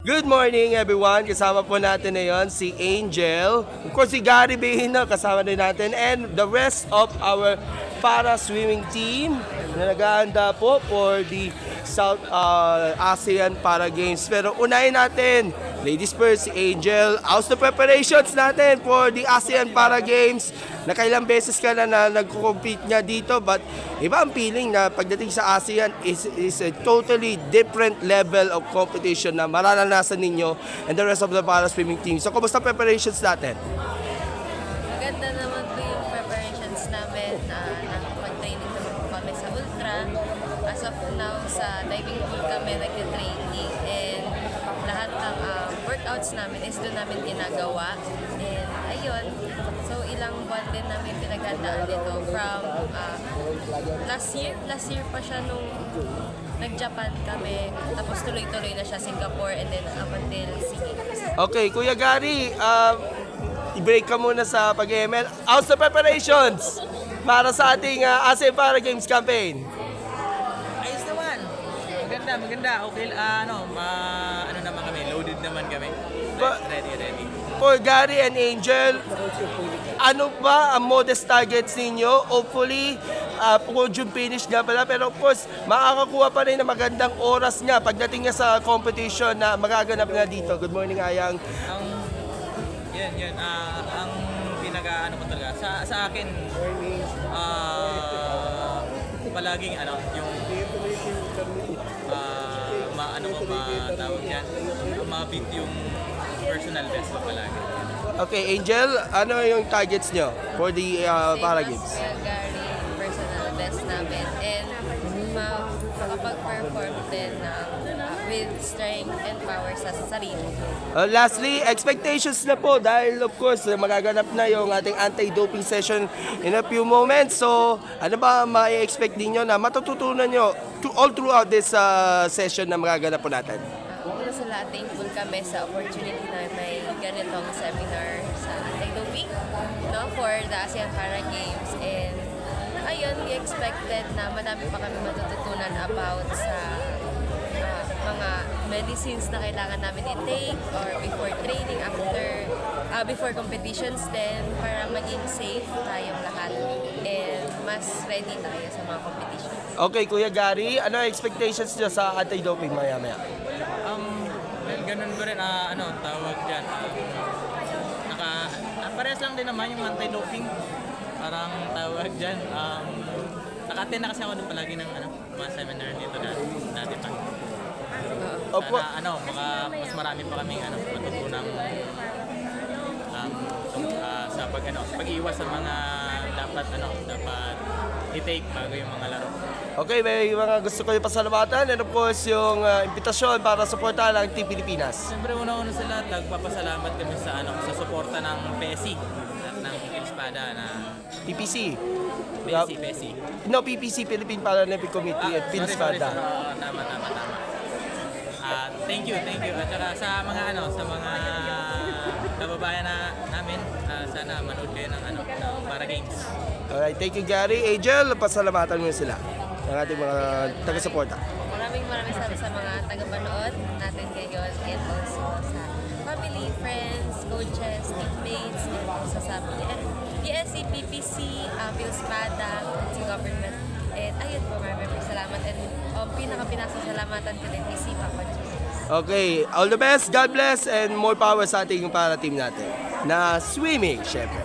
Good morning everyone! Kasama po natin ngayon si Angel, of course si Gary Behino, kasama din natin, and the rest of our para swimming team na naghahanda po for the South ASEAN Para Games. Pero unahin natin, ladies first, si Angel. How's the preparations natin for the ASEAN Para Games? Nakailang beses ka na nag-compete nga dito, but iba ang feeling na pagdating sa ASEAN is a totally different level of competition na mararanasan ninyo and the rest of the para swimming team. So, kumusta preparations natin? Maganda naman po yung preparations namin na mag-training naman po kami sa Ultra. As of now, sa diving pool kami nag-training and lahat ng workouts namin is doon namin ginagawa. And ayun, so ilang buwan din namin pinaghandaan dito from last year pa siya nung nag-Japan kami, tapos tuloy-tuloy na siya Singapore and then up until SEA. Okay, Kuya Gary, i-break ka muna sa pag-ML. How's the preparations para sa ating ASEAN Para Games campaign? Ayos naman. Maganda. Okay, ano naman kami, loaded naman kami. Ready. For Gary and Angel, ano ba ang modest targets ninyo? Hopefully, podium finish nga pala. Pero of course, makakakuha pa rin ng magandang oras nga pagdating nga sa competition na magaganap nga dito. Good morning, Ayang. Ang pinaka-ano ko talaga, sa akin, palaging yung matawag dyan, ma-beat yung personal best ko palagi. Okay, Angel, ano yung targets nyo for the Para Games? Same as Gary, personal best namin. And makapag-perform din with strength and power sa sarili. Lastly, expectations na po dahil of course magaganap na yung ating anti-doping session in a few moments. So, ano ba ma-expect ninyo na matututunan nyo all throughout this session na magaganap po natin? Una sa lahat, thankful kami sa opportunity na may ganitong seminar sa anti-doping for the ASEAN Para Games. And ayun, we expected na madami pa kami matututunan about sa mga medicines na kailangan namin i-take or before training, before competitions din para maging safe tayong lahat and mas ready tayo sa mga competitions. Okay, Kuya Gary, ano ang expectations nyo sa anti-doping maya-maya? Ganun ba rin, tawag dyan, parehas lang din naman yung anti-doping. Parang tawag dyan, naka-attend na kasi ako doon palagi ng mga seminar dito dati pa. Opo. Sana, mas marami pa kaming matutunang sa pag-iwas sa mga dapat i-take bago yung mga laro. Okay, may mga gusto ko yung pasalamatan and of course yung imbitasyon para suportahan ang Team Pilipinas. Siyempre, una-una sa lahat, nagpapasalamat kami sa suporta ng PSI at ng Espada na PPC. PSI. No, PPC, Philippine Paralympic Committee at Pinspada. Tama. Thank you. At saka sa mga kababayan namin, sana manood kayo ng Para Games. Alright, thank you Gary. Angel, pasalamatan mo sila ng ating mga taga-suporta. Maraming salamat sa mga taga-panood natin ngayon and also sa family, friends, coaches, teammates, and also sa PSC, PPC, Pinspada, sa government. And ayun po, maraming salamat. And pinaka-pinasasalamatan ko din si Papa Jesus. Okay, all the best, God bless, and more power sa ating para team natin na swimming, syempre.